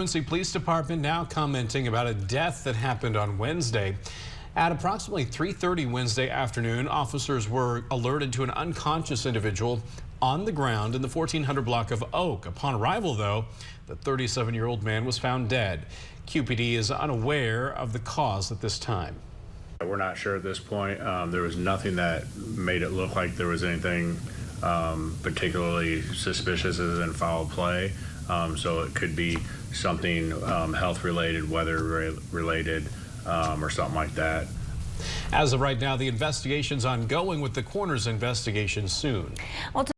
Quincy Police Department now commenting about a death that happened on Wednesday. At approximately 3:30 Wednesday afternoon, officers were alerted to an unconscious individual on the ground in the 1400 block of Oak. Upon arrival, though, the 37-year-old man was found dead. QPD is unaware of the cause at this time. We're not sure at this point. There was nothing that made it look like there was anything particularly suspicious as in foul play. So it could be something health related, weather related, or something like that. As of right now, the investigation's ongoing with the coroner's investigation soon. Well,